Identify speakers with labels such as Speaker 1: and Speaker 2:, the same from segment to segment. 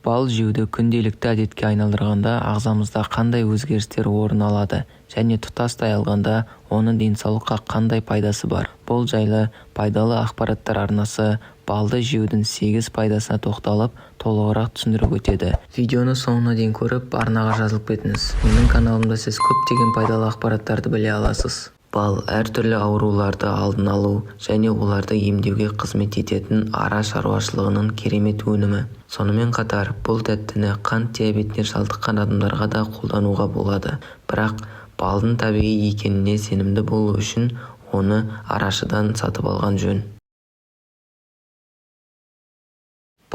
Speaker 1: Бал жеуді күнделікті әдетке айналдырғанда ағзамызда қандай өзгерістер орын алады және тұтастай алғанда оның денсаулыққа қандай пайдасы бар? Бұл жайлы пайдалы ақпараттар арнасы балды жеудің 8 пайдасына тоқталып, толығырақ түсіндіріп өтеді. Видеоны соңына дейін көріп, арнаға жазылып кетіңіз. Менің каналымда сіз көптеген пайдалы ақпараттарды біле аласыз. Бал әртүрлі ауруларды алдын алу және оларды емдеуге қызмет ететін ара шаруашылығының керемет өнімі. Сонымен қатар, бұл тәттіні қант диабетіне шалдыққан адамдарға да қолдануға болады. Бірақ балдың табиғи екеніне сенімді болу үшін оны арашыдан сатып алған жөн.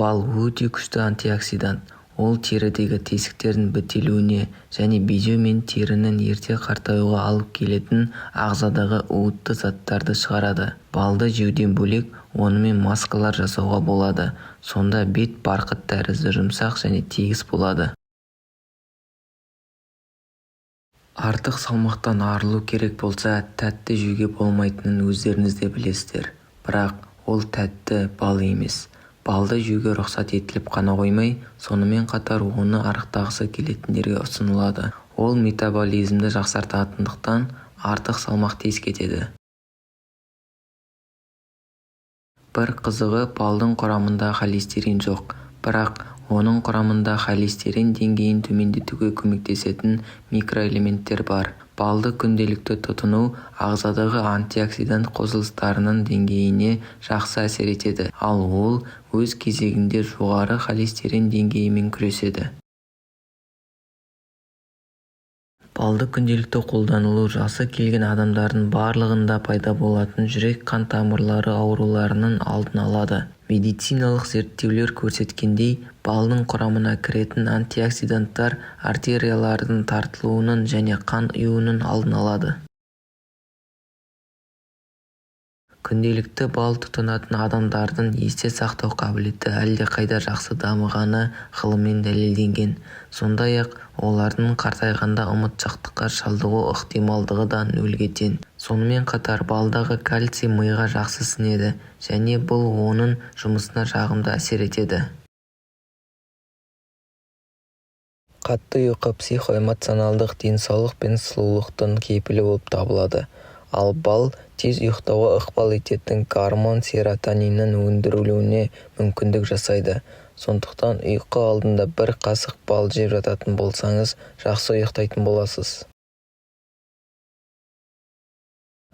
Speaker 1: Бал өте күшті антиоксидант. Ол терідегі тесіктердің бітелуіне және безеу мен терінің ерте қартаюға алып келетін ағзадағы уытты заттарды шығарады. Балды жеуден бөлек, онымен маскалар жасауға болады. Сонда бет барқыт тәрізді жұмсақ және тегіс болады. Артық салмақтан арылу керек болса, тәтті жеуге болмайтынын өздеріңіз де білесіздер. Бірақ ол тәтті бал емес. Балды жеуге рұқсат етіліп қана қоймай, сонымен қатар оны арықтағысы келетіндерге ұсынылады. Ол метаболизмді жақсартатындықтан артық салмақ тез кетеді. Бір қызығы, балдың құрамында холестерин жоқ, бірақ оның құрамында холестерин деңгейін төмендетуге көмектесетін микроэлементтер бар. Балды күнделікті тұтыну ағзадағы антиоксидант қосылыстарының деңгейіне жақсы әсер етеді, ал ол өз кезегінде жоғары холестерин деңгейімен күреседі. Балды күнделікті қолданылу жасы келген адамдардың барлығында пайда болатын жүрек-қан тамырлары ауруларының алдын алады. Медициналық зерттеулер көрсеткендей, балдың құрамына кіретін антиоксиданттар артериялардың тартылуының және қан ұюының алдын алады. Күнделікті бал тұтынатын адамдардың есте сақтау қабілеті әлдеқайда жақсы дамығаны ғылыммен дәлелденген. Сондай-ақ, олардың қартайғанда ұмытшақтыққа шалдығу ықтималдығы да нөлге тең. Сонымен қатар, балдағы кальций миға жақсы сіңеді және бұл оның жұмысына жағымды әсер етеді. Қатты ұйқы психоэмоционалдық денсаулық пен сұлулықтың кепілі болып табылады. Ал бал тез ұйықтауға ықпал ететін гормон серотониннің өндірілуіне мүмкіндік жасайды. Сондықтан ұйқы алдында бір қасық бал жеп жататын болсаңыз, жақсы ұйықтайтын боласыз.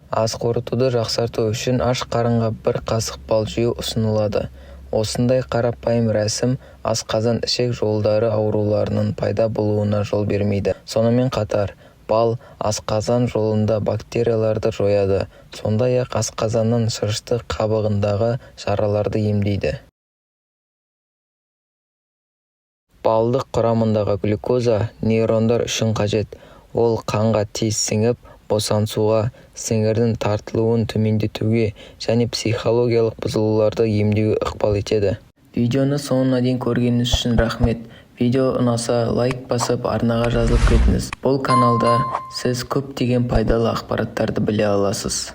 Speaker 1: Ас қорытуды жақсарту үшін аш қарынға бір қасық бал жеу ұсынылады. Осындай қарапайым рәсім асқазан ішек жолдары ауруларының пайда болуына жол бермейді. Сонымен қатар, бал асқазан жолында бактерияларды жояды, сондай-ақ асқазанның шырышты қабығындағы жараларды емдейді. Балдық құрамындағы глюкоза нейрондар үшін қажет. Ол қанға тез сіңіп, босаңсуға, сіңірдің тартылуын төмендетуге және психологиялық бұзылуларды емдеуге ықпал етеді. Видеоны соңына дейін көргеніңіз үшін рахмет. Видео ұнаса, лайк басып, арнаға жазылып кетіңіз. Бұл каналда сіз көптеген пайдалы ақпараттарды біле аласыз.